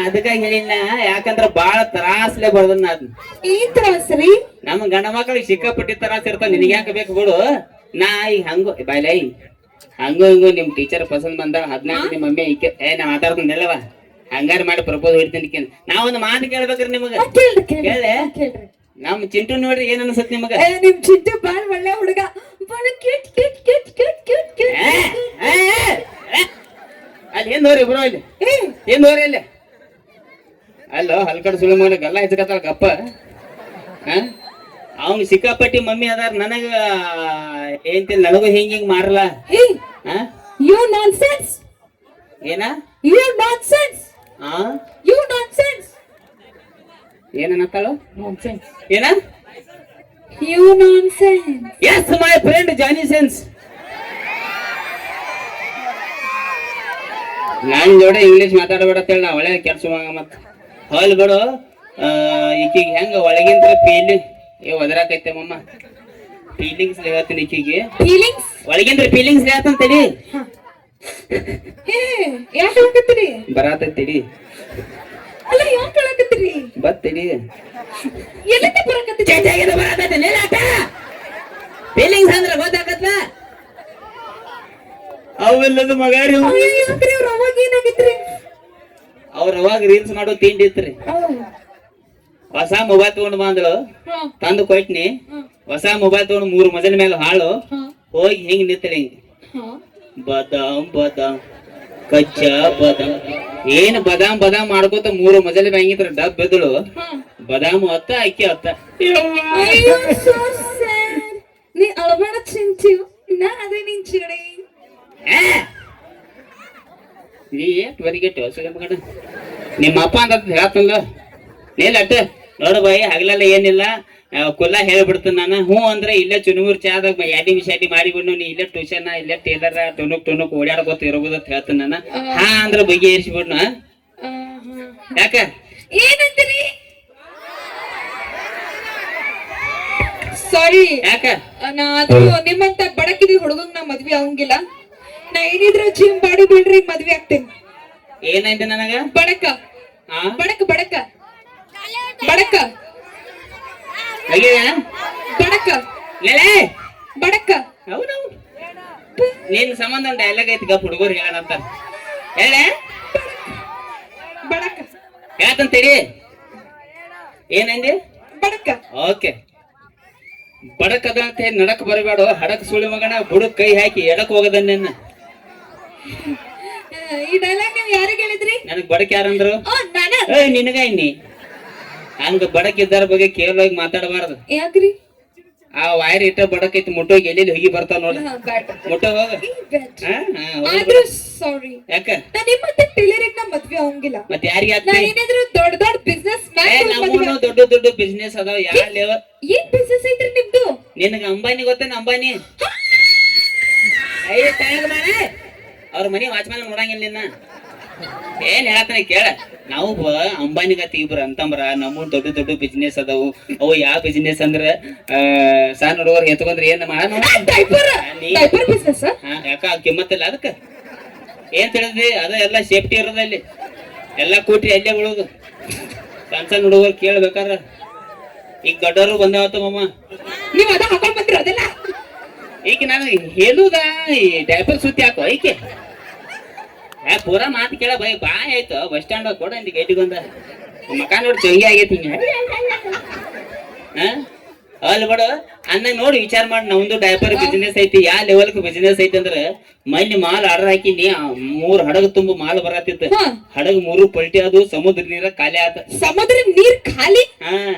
ಅದಕ್ಕಾಗಿ ಹೇಳಿಲ್ಲ ಯಾಕಂದ್ರ ಬಾಳ ತ್ರಾಸ್ಲೆ ಬರ್ದನ್ನ ಅದ್ ಈ ತ್ರಾಸ್ರಿ ನಮ್ ಗಂಡ ಮಕ್ಕಳಿಗೆ ಸಿಕ್ಕಾಪಟ್ಟಿ ತ್ರಾಸ ಇರ್ತಾವ ನಿನಗೆ ಯಾಕೆ ಬೇಕು ಬಿಡು ನಾ ಈಗ ಹಂಗು ಬಾಯ್ಲೈ ಹಂಗು ಹಿಂಗು ನಿಮ್ ಟೀಚರ್ ಪಸಂದ್ ಬಂದಾಗ 14 ನಿಮ್ಮ ಮಮ್ಮಿ ಈಕೆ ನಾ ಮಾತಾಡ್ತೀನಿಲ್ಲವ ಹಂಗಾರ ಮಾಡಿ ಪ್ರಪೋಸ್ ಹಿಡ್ತೀನಿ ನಾ ಒಂದು ಮಾತು ಕೇಳ್ಬೇಕ್ರಿ ನಿಮಗ ಕೇಳೆ ನಮ್ ಚಿಂಟು ನೋಡ್ರಿ ಏನ್ ಅನ್ಸತ್ ನಿಮಗ ನಿಮ್ ಚಿಂಟು ಬಾಳ್ ಒಳ್ಳೆ ಹುಡುಗ ಬಾಳ cute cute cute cute cute cute ಅಲ್ಲಿ ಏನ್ ಹೋರಿ ಬ್ರೋ ಇಲ್ಲಿ ಏನ್ ಹೋರಿ ಇಲ್ಲಿ ಅಲ್ಲೋ ಹಲ್ಕಡ್ ಸುಳಿ ಮಗನ ಗಲ್ಲ ಹೆಚ್ಚಕತ್ತಾಳ ಗಪ್ಪ ಅವ್ನ್ ಸಿಕ್ಕಾಪಟ್ಟಿ ಮಮ್ಮಿ ಅದಾರ ನನಗ ಏಂತಿಲ್ಲ ನನಗೂ ಹಿಂಗ್ ಮಾರಲ್ಲ ಹೇ ಆ? ಯು ನಾನ್ಸೆನ್ಸ್ ಏನ ಯು ನಾನ್ಸೆನ್ಸ್ ಆ ಯು ನಾನ್ಸೆನ್ಸ್ ಏನನ್ನತ್ತಾಳು ನಾನ್ಸೆನ್ಸ್. ಏನ you nonsense is my friend Johnny sense. ನಾನ್ ಜೋಡಿ ಇಂಗ್ಲಿಷ್ ಮಾತಾಡಬೇಡ ಅಂತೇಳಿ ನಾ ಒಳ್ಳೆ ಕೆಲ್ಸವಾಗ ಮತ್ತ ಹೊಲ್ ಬಿಡು. ಈಕಿಗೆ ಹೆಂಗ ಒಳಗಿಂದ ಫೀಲಿಂಗ್ ಒದರಾಕೈತೆ ಮಮ್ಮ ಫೀಲಿಂಗ್ಸ್ ಹೇಳ್ತೀನಿ ಈಕಿಗೆ ಫೀಲಿಂಗ್ಸ್ ಒಳಗಿಂದ ಫೀಲಿಂಗ್ಸ್ ಹೇಳ್ತಂತೇಳಿ ಹೇ ಯಾಕೆ ಹೇಳಕತ್ತೀರಿ ಬರಾತೈತಿ ಅಲ್ಲ ಯಾಕೆ ಹೇಳಕತ್ತೀರಿ ಬತ್ತಡಿ ಎಲ್ಲಿಂದ ಬರಕತ್ತೀರಿ ಫೀಲಿಂಗ್ಸ್ ಅಂದ್ರೆ ಗೊತ್ತಾಗತ್ಲ ಅವೆಲ್ಲದ ಮಗಾರಿ ಅಯ್ಯೋ, ಯಾಕ್ರಿ ಅವ್ರ ಅವಾಗ ಏನಾಗಿತ್ರಿ ಅವ್ರ ಅವಾಗ ರೀಲ್ಸ್ ಮಾಡೋ ತಿಂಡಿ ಇತ್ರಿ. ಹೊಸ ಮೊಬೈಲ್ ತಗೊಂಡ್ ಬಂದಳು ತಂದು ಕೊಟ್ನಿ. ಹೊಸ ಮೊಬೈಲ್ ತಗೊಂಡು 3 ಮಜಲ್ ಮೇಲೆ ಹಾಳು ಹೋಗಿ ಹಿಂಗ್ ನಿತ್ತಳಿ ಬದಾಮ್ ಬದಾಮ್ ಕಚ್ಚಾ ಬದಾಮ್ ಏನ್ ಬದಾಮ್ ಬದಾಮ್ ಮಾಡ್ಕೋತ 3 ಮಜಲ್ ಬ್ಯಾಂಗಿದ್ರ ಡಬ್ ಬೆದಳು ಬದಾಮ್ ಹೊತ್ತ ಅಕ್ಕಿ ಹೊತ್ತ. ಅಯ್ಯೋ so sad. ನೀ ಅಳಬೇಡ ಚಿಂಚು ನಾ ಅದೇ ನಿನ್ ಚಿಗಡಿ ನೀ ಏಟ್ ಬರಿಗೆಟ್ಟು ಹೊಸ ಮಗನ ನಿಮ್ಮ ಅಪ್ಪ ಅಂತ ಹೇಳತ್ತಲ್ಲ ನೀಲ್ ಅಟ್ಟ ನೋಡು ಬಾಯಿ ಹಗಲೆಲ್ಲ ಏನಿಲ್ಲ ಕುಲ್ಲ ಹೇಳ್ಬಿಡ್ತೀನಿ ನಾನು. ಹ್ಞೂ ಅಂದ್ರೆ ಇಲ್ಲೇ ಚುನುಮೂರ್ ಚಾದಾಗ ಯಾಡಿ ಮಿಶಾಡಿ ಮಾಡಿಬಿಡ್ನು ನೀ ಇಲ್ಲೇ ಟ್ಯೂಷನ್ ಇಲ್ಲೇ ಟೇಲರ್ ಟುನುಕ್ ಓಡಾಡ್ಕೋತ ಇರ್ಬೋದು ಅಂತ ಹೇಳ್ತೀನಿ ನಾನು. ಹಾ ಅಂದ್ರೆ ಬಗೆ ಏರ್ಸಿಬಿಡ್ನು. ಯಾಕ ಏನಂತೀರಿ ಸಾರಿ ಯಾಕ ನಾ ಅದು ನಿಮ್ಮಂತ ಬಡಕಿದಿ ಹುಡುಗಂಗ್ ನಾ ಮದ್ವೆ ಆಗಂಗಿಲ್ಲ. ನಾ ಏನಿದ್ರು ಜಿಮ್ ಬಾಡಿ ಬಿಲ್ಡ್ರಿ ಮದ್ವೆ ಆಗ್ತೇನೆ. ಏನಾಯ್ತು ನನಗ ಬಡಕ ಹಾ ಬಡಕ ಬಡಕ ಬಡಕ ಹೇಗಿದ ಬಡಕ ಲೇಲೇ ಬಡಕ ಹೌದೌದು ನಿನ್ ಸಂಬಂಧ ಒಂದು ಡೈಲಾಗ್ ಐತಿ ಗಪ್ ಹುಡುಗರು ಹೇಳಂತ ಹೇಳೆ ಬಡಕ ಹೇಳ್ತಂತೇಳಿ ಏನಂದಿ ಬಡಕ ಓಕೆ ಬಡಕ್ ಅದ ಅಂತ ಹೇಳಿ ನಡಕ್ ಬರಬೇಡ ಹಡಕ್ ಸುಳಿ ಮಗನ ಬುಡಕ್ ಕೈ ಹಾಕಿ ಎಡಕ್ ಹೋಗದ ನಿನ್ನ. ಈ ಡೈಲಾಗ್ ನೀವ್ ಯಾರಿಗೆ ಹೇಳಿದ್ರಿ? ನನಗ್ ಬಡಕ್ ಯಾರಂದ್ರು ನಾನ ಏಯ್ ನಿನಗ ಇನ್ನಿ ಹಂಗ ಬಡಕ್ ಇದ್ದಾರ ಬಗ್ಗೆ ಕೇವಲವಾಗಿ ಮಾತಾಡಬಾರ್ದು. ಯಾಕ್ರಿ ಆ ವಾಯರ್ ಇಟ್ಟ ಬಡಕ್ ಐತಿ ಮುಟ್ಟೋಗಿ ಎಲ್ಲಿ ಹೋಗಿ ಬರ್ತಾವ ನೋಡ ಮುಟ್ಟೋ ಹೋಗ. ಆದ್ರೂ ಸಾರಿ ಯಾಕ ನಾ ನಿಮ್ಮತ್ತೆ ಟೈಲರಿಂಗ್ ನ ಮದ್ವೆ ಆಗಂಗಿಲ್ಲ. ಮತ್ ಯಾರಿಗ ನಾ ಏನಾದ್ರು ದೊಡ್ಡ ದೊಡ್ಡ ಬಿಸ್ನೆಸ್ ನಮ್ಮೂನು ದೊಡ್ಡ ದೊಡ್ಡ ಬಿಸ್ನೆಸ್ ಅದಾವ. ಯಾ ಲೆವೆಲ್ ಏನ್ ಬಿಸ್ನೆಸ್ ಐತ್ರಿ ನಿಮ್ದು? ನಿನಗ ಅಂಬಾನಿ ಗೊತ್ತೇನ? ಅಂಬಾನಿ ಅವ್ರ ಮನಿ ವಾಚ್ಮ್ಯಾನ್ ನೋಡಂಗಿಲ್ಲ ನಿನ್ನ. ಏನ್ ಹೇಳತ್ತಾನ ಕೇಳ. ನಾವು ಅಂಬಾನಿ ಗತಿ ಇಬ್ರು ಅಂತಂಬ್ರ ನಮ್ಮ ದೊಡ್ಡ ದೊಡ್ಡ ಬಿಸ್ನೆಸ್ ಅದಾವು. ಅವು ಯಾವ ಬಿಸ್ನೆಸ್ ಅಂದ್ರ ಸಣ್ಣ ಹುಡುಗರು ಎತ್ಕೊಂಡ್ರ ಏನ್ ಡೈಪರ್ ಬಿಸ್ನೆಸ್ ಯಾಕ ಕಿಮ್ಮತ್ತಿಲ್ಲ ಅದಕ್ಕ ಏನ್ ತಿಳಿದ್ವಿ ಅದ ಎಲ್ಲ ಸೇಫ್ಟಿ ಇರೋದ ಅಲ್ಲಿ ಎಲ್ಲ ಕೂಟ್ರಿ ಅಲ್ಲೇ ಬಿಡೋದು. ಸಣ್ಣ ಸಣ್ಣ ಹುಡುಗರು ಕೇಳ್ಬೇಕಾರ ಈಗ ದೊಡ್ಡವರು ಬಂದಾವತ್ತ ಮಮ್ಮ ನೀವ್ ಅದ ಹಾಕೊಂಡ್ ಬಂದ್ರಿ ಅದೆಲ್ಲ ಈಗ ನಾನು ಹೇಳುದ ಈ ಡೈಪರ್ ಸುತ್ತಿ ಹಾಕೋ ಐಕೆ ಪೂರಾ ಮಾತು ಕೇಳ ಬೈ ಬಾಯ್ ಆಯ್ತು ಬಸ್ ಸ್ಟ್ಯಾಂಡ್ ಕೊಡ ಗೇಟಿಗೊಂದ ಮಕ ನೋಡಿ ಚಂಗಿ ಆಗೈತಿ ಹಿಂಗ ಅಲ್ಲಿ ಬಿಡು ಅನ್ನ ನೋಡಿ ವಿಚಾರ ಮಾಡಿ ನಮ್ದು ಡೈಪರ್ ಬಿಸ್ನೆಸ್ ಐತಿ ಯಾವ ಲೆವೆಲ್ಕ್ ಬಿಸ್ನೆಸ್ ಐತಿ ಅಂದ್ರ ಮಲ್ಲಿ ಮಾಲ್ ಆರ್ಡರ್ ಹಾಕಿನಿ 3 ಹಡಗ್ ತುಂಬ ಮಾಲ್ ಬರತ್ತಿತ್ತು. ಹಡಗ್ 3 ಪಲ್ಟಿ ಅದು ಸಮುದ್ರ ನೀರ ಖಾಲಿ ಆತ. ಸಮುದ್ರ ನೀರ್ ಖಾಲಿ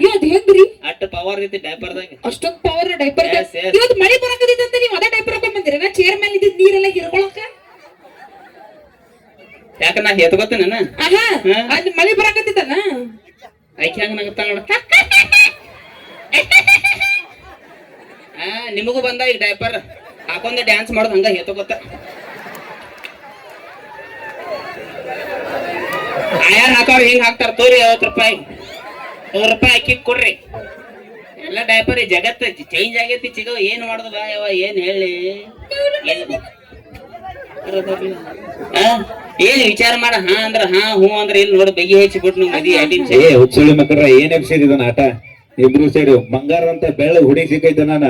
ಹೆಂಗ್ರಿ ಅಟ್ಟ ಪವರ್ ಐತಿ ಡೈಪರ್ದಾಗ. ಅಷ್ಟೊಂದ್ ಪವರ್ ಡೈಪರ್ ಇವತ್ತು ಮಳೆ ಬರಕತ್ತೈತೆ ನೀವ್ ಅದೇ ಡೈಪರ್ ಹಾಕೊಂಡ್ ಬಂದಿರ ನಾ ಚೇರ್ ಮೇಲೆ ಇದ್ದಿದ್ ನೀರೆಲ್ಲ ಹಿರ್ಕೊಳಕ ಯಾಕ ನಾ ಎತ್ಕೋತ ನಾನು ಅಲ್ಲಿ ಮಳೆ ಬರಕತ್ತಿತ್ತನ ಐಕೆ ಹಂಗ ನಗತ್ತ ನೋಡ. ನಿಮಗೂ ಬಂದ ಈಗ ಡೈಪರ್ ಹಾಕೊಂಡೆ ಡ್ಯಾನ್ಸ್ ಮಾಡೋದು ಹಂಗ ಎತ್ಕೋತ. ಆಯಾರ ಹಾಕೋರು ಹಿಂಗ್ ಹಾಕ್ತಾರ ತೋರಿ 50 ರೂಪಾಯಿ 100 ರೂಪಾಯಿ ಅಕ್ಕಿ ಕೊಡ್ರಿ. ಎಲ್ಲ ಡೈಪರ್ ಜಗತ್ತ ಚೇಂಜ್ ಆಗೈತಿ ಚಿಗೋ. ಏನ್ ಮಾಡುದು ಬಾ ಯಾವ ಏನ್ ಹೇಳಿ ಏನ್ ವಿಚಾರ ಮಾಡ. ಹಾ ಅಂದ್ರ ಹಾ ಹೂ ಅಂದ್ರ ಇಲ್ಲಿ ನೋಡಿ ಬಗೆ ಹೆಚ್ಚಿ ಬಿಟ್ಟು ಮದಿ ಹುಚ್ಚುಳಿ ಮಕ್ಕಳ ಏನ್ ಎಬ್ಸಿದ ಆಟ ಇಬ್ರು ಸೇರಿ ಬಂಗಾರ ಅಂತ ಬೆಳ್ಳ ಹುಡಿ ಸಿಕ್ಕೈತೆ ನಾನು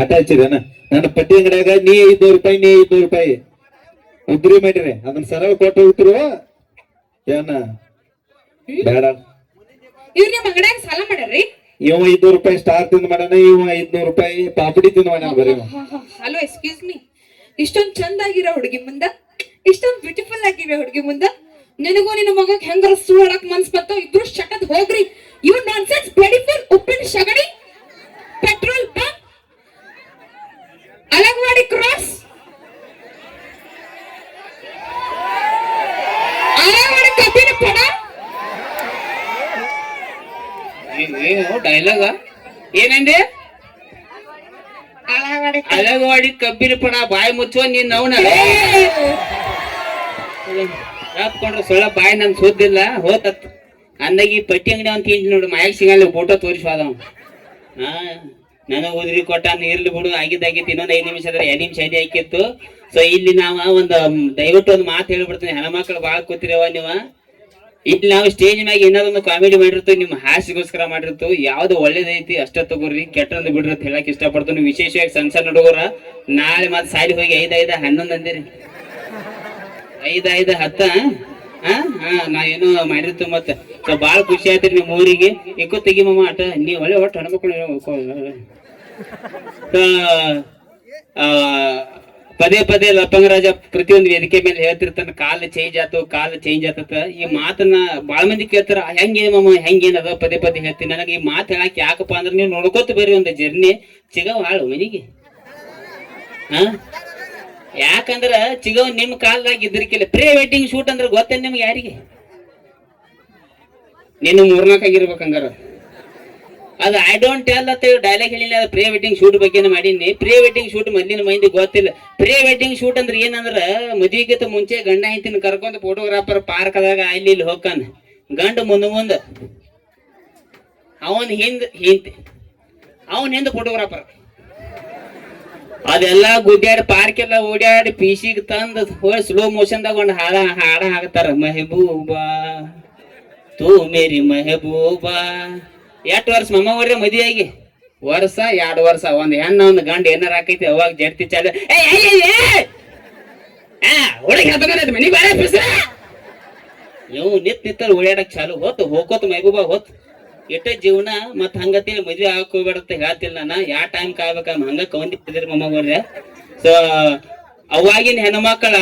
ಆಟ ಹಚ್ಚಿದೇನ ನನ್ನ ಪಟ್ಟಿ ಅಂಗಡಿಯಾಗ ನೀ 500 ರೂಪಾಯಿ ನೀ 500 ರೂಪಾಯಿ ಉದ್ರಿ ಮಾಡಿರಿ ಅದನ್ನ ಸರಳ ಕೊಟ್ಟು ಹೋಗ್ತಿರು ಏನ ಬೇಡ. ಇವ್ರ ನಿಮ್ ಅಂಗಡ್ಯಾಗ ಸಾಲ ಮಾಡ್ಯಾರ್ರಿ? ಇವ 500 ರೂಪಾಯಿ ಸ್ಟಾರ್ ತಿಂದ್ ಮಾಡ್ಯಾನ, ಇವ 500 ರೂಪಾಯಿ ಪಾಪಡಿ ತಿಂದ್ ಮಾಡ್ಯಾನ ಬರೀ. ಹಲೋ ಎಕ್ಸ್ಕ್ಯೂಸ್ ಮೀ, ಇಷ್ಟೊಂದ್ ಚಂದ ಆಗಿರೋ ಹುಡುಗಿ ಮುಂದ ಇಷ್ಟೊಂದ್ ಬ್ಯೂಟಿಫುಲ್ ಆಗಿರೋ ಹುಡುಗಿ ಮುಂದ ನಿನಗೂ ನಿನ್ನ ಮಗಕ್ ಹೆಂಗಾರ ಸುಳ್ಳಾಡಕ್ ಮನ್ಸ್ ಬಂತು ಇಬ್ರು ಶಟದ್ ಹೋಗ್ರಿ. ಯು ನಾನ್ಸೆನ್ಸ್ ಬ್ಯೂಟಿಫುಲ್ ಉಪ್ಪಿನ ಶಗಡಿ ಪೆಟ್ರೋಲ್ ಬಂಕ್, ಅಲಗವಾಡಿ ಕ್ರಾಸ್, ಅಲಗವಾಡಿ ಕಬ್ಬಿನ ಪಡ. ಏನು ಡೈಲಾಗ ಏನಂದೆ? ಅಲಗವಾಡಿ ಕಬ್ಬಿನ ಪಡ ಬಾಯಿ ಮುಚ್ಚುವ ನೀನ್ ಅವನ ಹಾಕೊಂಡ್ರೆ ಸೊಳ್ಳ ಬಾಯಿ ನನ್ ಸುದ್ದಿಲ್ಲ ಹೋತತ್ ಅಂದಾಗ ಈ ಪಟ್ಟಿ ಅಂಗಡಿ ಅಂತ ತಿಂಡಿ ನೋಡು ಮಾಯಾಗ ಸಿಗಲ್ಲ ಫೋಟೋ ತೋರಿಸ್ವಾದ ಹಾ ನನಗೆ ಉದ್ರಿ ಕೊಟ್ಟಾನ ಇರ್ಲಿ ಬಿಡು ಆಗಿದ್ದಾಗಿತ್ತು ಇನ್ನೊಂದು 5 ನಿಮಿಷ ಅದ್ರ 2 ನಿಮಿಷ ಐದೇ ಹಾಕಿತ್ತು. ಸೊ ಇಲ್ಲಿ ನಾವು ದಯವಿಟ್ಟು ಒಂದು ಮಾತು ಹೇಳ್ಬಿಡ್ತೀನಿ, ಹೆಣ್ಮಕ್ಳು ಭಾಳ ಕೂತಿರವ ನೀವು. ಇಲ್ಲಿ ನಾವು ಸ್ಟೇಜ್ ಮ್ಯಾಗ ಏನಾದೊಂದು ಕಾಮಿಡಿ ಮಾಡಿರ್ತೀವಿ, ನಿಮ್ಮ ಹಾಸ್ಯಗೋಸ್ಕರ ಮಾಡಿರ್ತೀವಿ. ಯಾವ್ದು ಒಳ್ಳೇದೈತಿ ಅಷ್ಟ ತಗೋರಿ, ಕೆಟ್ಟಂದು ಬಿಡ್ರಿ ಅಂತ ಹೇಳಕ್ ಇಷ್ಟಪಡ್ತೀನಿ. ವಿಶೇಷವಾಗಿ ಸಣ್ಣ ಸಣ್ಣ ಹುಡುಗರ ನಾಳೆ ಮತ್ತೆ ಸಾಲಿ ಹೋಗಿ 5, 5, 11 ಅಂದಿರಿ 5, 5, 10 ನಾ ಏನೋ ಮಾಡಿರ್ತೀವಿ ಮತ್ತೆ. ಸೊ ಭಾಳ ಖುಷಿ ಆಯ್ತ್ರಿ ನಿಮ್ಮ ಊರಿಗೆ. ಇಕ್ಕೋ ತೆಗಿ ಮಮ್ಮ ಆಟ ನೀ ಒಳ್ಳೆ ಒಟ್ಟು ಹೆಣ್ಮಕ್ಳು. ಪದೇ ಪದೇ ಲಪಂಗರಾಜ ಪ್ರತಿಯೊಂದು ವೇದಿಕೆ ಮೇಲೆ ಹೇಳ್ತಿರ್ತಾನ ಕಾಲ ಚೇಂಜ್ ಆತತ. ಈ ಮಾತನ್ನ ಬಾಳ ಮಂದಿ ಕೇಳ್ತಾರ, ಹೆಂಗೇನ್ ಮಮ್ಮ ಹೆಂಗೇನದ ಪದೇ ಪದೇ ಹೇಳ್ತೀನಿ. ನನಗೆ ಈ ಮಾತು ಹೇಳಕ್ ಯಾಕಪ್ಪ ಅಂದ್ರೆ ನೀವು ನೋಡ್ಕೋತ ಬೇರೆ ಒಂದು ಜರ್ನಿ ಚಿಗವ್ ಹಾಳು ಮನಿಗೆ. ಯಾಕಂದ್ರ ಚಿಗವ್ ನಿಮ್ ಕಾಲದಾಗ ಇದ್ರಕಿಲ್ಲ. ಪ್ರೀ ವೆಡ್ಡಿಂಗ್ ಶೂಟ್ ಅಂದ್ರೆ ಗೊತ್ತೇನ್ ನಿಮ್ಗೆ ಯಾರಿಗೆ? ನೀನು 3-4 ಆಗಿರ್ಬೇಕಂಗಾರ ಅದು ಐ ಡೋಂಟ್ ಟೆಲ್ ಅಂತ ಡೈಲಾಗ್ ಹೇಳಿಲ್ಲ. ಅದು ಪ್ರೀ ವೆಡ್ಡಿಂಗ್ ಶೂಟ್ ಬಗ್ಗೆ ಮಾಡೀನಿ. ಪ್ರೀ ವೆಡ್ಡಿಂಗ್ ಶೂಟ್ ಮೊದಲಿನ ಮಂದಿ ಗೊತ್ತಿಲ್ಲ. ಪ್ರೀ ವೆಡ್ಡಿಂಗ್ ಶೂಟ್ ಅಂದ್ರೆ ಏನಂದ್ರ ಮದುವೆಗಿಂತ ಮುಂಚೆ ಗಂಡ ಹೆಂಡತಿನ ಕರ್ಕೊಂಡು ಫೋಟೋಗ್ರಾಫರ್ ಪಾರ್ಕ್ದಾಗ ಅಲ್ಲಿ ಇಲ್ಲಿ ಹೋಗ್ತಾನ. ಗಂಡ ಮುಂದ ಅವನ್ ಹಿಂದ ಫೋಟೋಗ್ರಾಫರ್. ಅದೆಲ್ಲ ಗುಡ್ಡಾಡಿ ಪಾರ್ಕ್ ಎಲ್ಲ ಓಡಾಡಿ ಪೀಸಿಗೆ ತಂದು ಹೋಗಿ ಸ್ಲೋ ಮೋಷನ್ದಾಗ ಒಂದು ಹಾಡ ಹಾಕ್ತಾರ. ಮೆಹಬೂಬಾ ತೂ ಮೇರಿ ಮೆಹಬೂಬಾ. 8 ವರ್ಷ ಮಮ್ಮ ಹೊಡ್ರೆ ಮದುವೆ ಆಗಿ 1-2 ವರ್ಷ ಒಂದ್ ಹೆಣ್ಣ ಒಂದ್ ಗಂಡ ಏನಾರ ಹಾಕೈತಿ ಅವಾಗ ಜಡ್ತಿ ಚಾಲ ಹುಡುಗಿ ಮನಿ ಬಾಳ ನೀವು ನಿತ್ತಲ್ಲಿ ಓಡಾಡಕ್ ಚಾಲು ಹೋಗೋತ್ ಮೆಹಬೂಬಾ ಹೋತ್. ಎಟ್ಟ ಜೀವನ ಮತ್ ಹಂಗತಿ ಮದ್ವೆ ಆಗಕ್ ಹೋಗ್ಬೇಡಂತ ಹೇಳ್ತಿಲ್ಲ ನಾನು. ಯಾವ ಟೈಮ್ ಕಾಯ್ಬೇಕ ಹಂಗ ಕವಂದಿದ್ರಿ ಮಮ್ಮ ಹೊಡ್ರೆ. ಸೊ ಅವಾಗಿನ ಹೆಣ್ಮಕ್ಳ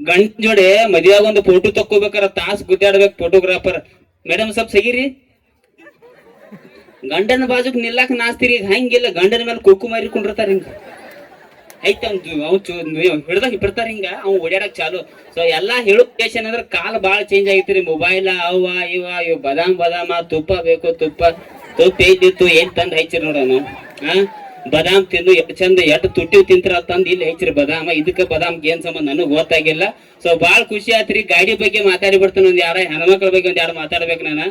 ಗಂಡ ಜೋಡಿ ಮದ್ವೆಯಾಗ ಒಂದು ಫೋಟೋ ತಕ್ಕೋಬೇಕಾರ ತಾಸ್ ಗುದ್ದಾಡ್ಬೇಕು ಫೋಟೋಗ್ರಾಫರ್. ಮೇಡಮ್ ಸ್ವಲ್ಪ ಸಗಿರಿ, ಗಂಡನ ಬಾಜುಕ್ ನಿಲ್ಲಾಕ ನಾಸ್ತಿರಿ. ಹಂಗಿಲ್ಲ, ಗಂಡನ ಮೇಲೆ ಕುಕ್ಕು ಮಾರಿಕೊಂಡಿರ್ತಾರ ಹಿಂಗ ಐತ ಹಿಡ್ದಾಗ ಬಿಡ್ತಾರ ಹಿಂಗ ಅವ್ ಓಡಾಡಕ್ ಚಾಲು. ಸೊ ಎಲ್ಲಾ ಹೇಳೋ ಉದ್ದೇಶ ಏನಂದ್ರ ಕಾಲ ಬಾಳ ಚೇಂಜ್ ಆಗೈತ್ರಿ. ಮೊಬೈಲ್ ಇವ ಬದಾಮ ತುಪ್ಪ ಬೇಕು, ತುಪ್ಪ ಐತಿತ್ತು ಏನ್ ತಂದ್ ಹೈಚಿರಿ ನೋಡೋಣ. ಬದಾಮ್ ತಿಂದು ಎಷ್ಟು ಚಂದ ಎಷ್ಟು ತುಟ್ಟಿ ತಿಂತರ ತಂದ್ ಇಲ್ಲಿ ಹೈಚಿರಿ ಬದಾಮ. ಇದಕ್ಕ ಬದಾಮ್ಗೆ ಏನ್ ಸಂಬಂಧ ನನಗ್ ಗೊತ್ತಾಗಿಲ್ಲ. ಸೊ ಬಾಳ ಖುಷಿ ಆತ್ರಿ. ಗಾಡಿ ಬಗ್ಗೆ ಮಾತಾಡಿ ಬಿಡ್ತಾನ. ಒಂದ್ ಯಾರ ಹೆಣ್ಮಕ್ಳ ಬಗ್ಗೆ ಒಂದ್ 2 ಮಾತಾಡ್ಬೇಕು ನಾನು.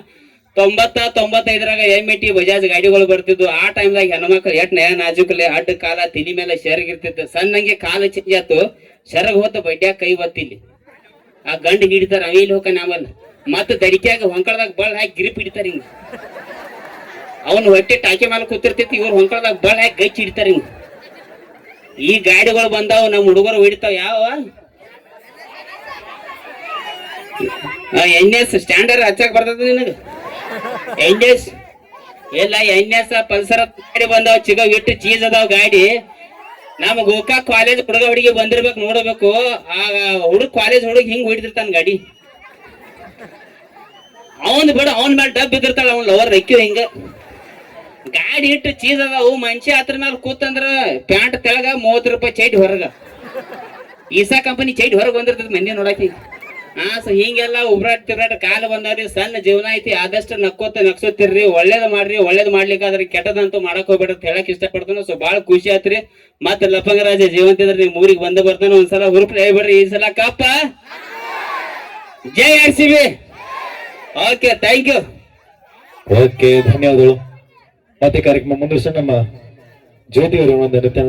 90-95ರಾಗ MT ಬಜಾಜ್ ಗಾಡಿಗಳು ಬರ್ತಿದ್ವು. ಆ ಟೈಮ್ದಾಗ ಹೆಣ್ಮಕ್ಳು ಎಟ್ ನಯ ನಾಜುಕಲೆ ಅಡ್ಡ ಕಾಲ ತಿಳಿ ಮೇಲೆ ಶೆರಗಿರ್ತಿತ್ತು. ಸಣ್ಣಂಗೆ ಕಾಲ ಚೇಂಜ್ ಆತು, ಶೆರಗ್ ಹೋತ ಬಡ್ಡ್ಯಾಗ ಕೈ ಒತ್ತಿಲ್ಲಿ ಆ ಗಂಡ ಹಿಡಿತಾರ. ಅವಿಲ್ ಹೋಗ ನಾವಲ್ಲ ಮತ್ತ ದಡಿಕ್ಯಾಗ ಹೊಂಕಳದಾಗ ಬಳ್ಳ ಹಾಕಿ ಗ್ರಿಪ್ ಹಿಡಿತಾರ ಹಿಂಗ. ಅವನ್ ಹೊಟ್ಟೆ ಟಾಕಿ ಮೇಲೆ ಕೂತಿರ್ತೈತಿ, ಇವ್ರು ಹೊಂಕಳದಾಗ ಬಳ್ಳ ಹಾಕಿ ಗಚ್ಚಿ ಹಿಡಿತಾರ ಹಿಂಗ. ಈ ಗಾಡಿಗಳು ಬಂದಾವ, ನಮ್ ಹುಡುಗರು ಹಿಡಿತಾವ. ಯಾವ NS ಸ್ಟ್ಯಾಂಡರ್ಡ್ ಹಚ್ಚಕ್ ಬರ್ತದ ನಿನಗ? NS ಎಲ್ಲ NS ಪಲ್ಸರ್ ಗಾಡಿ ಬಂದಾವ. ಚಿಗವ್ ಇಟ್ಟು ಚೀಸ್ ಅದಾವ ಗಾಡಿ. ನಮ್ಮ ಗೋಕಾಕ್ ಕಾಲೇಜ್ ಹುಡುಗ ಹುಡುಗಿ ಬಂದಿರ್ಬೇಕು ನೋಡ್ಬೇಕು. ಆ ಹುಡುಗ ಕಾಲೇಜ್ ಹುಡುಗ ಹಿಂಗ್ ಹೊಡಿದಿರ್ತಾನ ಗಾಡಿ. ಅವನ್ ಬಿಡ ಅವನ್ ಮೇಲೆ ಡಬ್ ಬಿದ್ದಿರ್ತಾಳ ಅವ್ನ ಲವರ್ ರೆಕ್ಕಿ ಹಿಂಗ. ಗಾಡಿ ಇಟ್ಟು ಚೀಸ್ ಅದಾವು. ಮನುಷ್ಯ ಹತ್ರ ಮೇಲೆ ಕೂತಂದ್ರ ಪ್ಯಾಂಟ್ ತೆಳಗ 30 ರೂಪಾಯಿ ಚೈಟ್ ಹೊರಗ. ಈಸಾ ಕಂಪನಿ ಚೈಟ್ ಹೊರಗೆ ಬಂದಿರ್ತದ ಮಂದಿ ನೋಡಾಕಿ. ಸೊ ಹಿಂಗೆಲ್ಲ ಉಬ್ರಾಟ್ ತಿರ್ರಾಟ ಕಾಲ ಬಂದವ್ರಿ. ಸಣ್ಣ ಜೀವನ ಐತಿ, ಆದಷ್ಟು ನಕ್ಸೋತಿರ್ರಿ. ಒಳ್ಳೇದ್ ಮಾಡ್ರಿ. ಒಳ್ಳೇದ್ ಮಾಡ್ಲಿಕ್ಕಾದ್ರೆ ಕೆಟ್ಟದಂತೂ ಮಾಡಕ್ ಹೋಗ್ಬೇಡ ಅಂತ ಹೇಳಕ್ ಇಷ್ಟಪಡ್ತಾನ. ಸೊ ಬಾಳ ಖುಷಿ ಆತ್ರಿ. ಮತ್ತ ಲಪಂಗರಾಜ ಜೀವಂತಿದ್ರೆ ನಿಮ್ ಊರಿಗೆ ಬಂದ ಬರ್ತಾನ. ಒಂದ್ಸಲ ಹುರುಪ್ಲೆ ಹೇಳ್ಬೇಡ್ರಿ. ಈ ಸಲ ಕಪ್ಪ ಜೈ RCB. Okay, thank you. Okay, ಧನ್ಯವಾದಗಳು. ಮತ್ತೆ ಕಾರ್ಯಕ್ರಮ ಮುಂದುವರಿಸ ನಮ್ಮ ಜ್ಯೋತಿ ಅವರು ಒಂದು ನೃತ್ಯ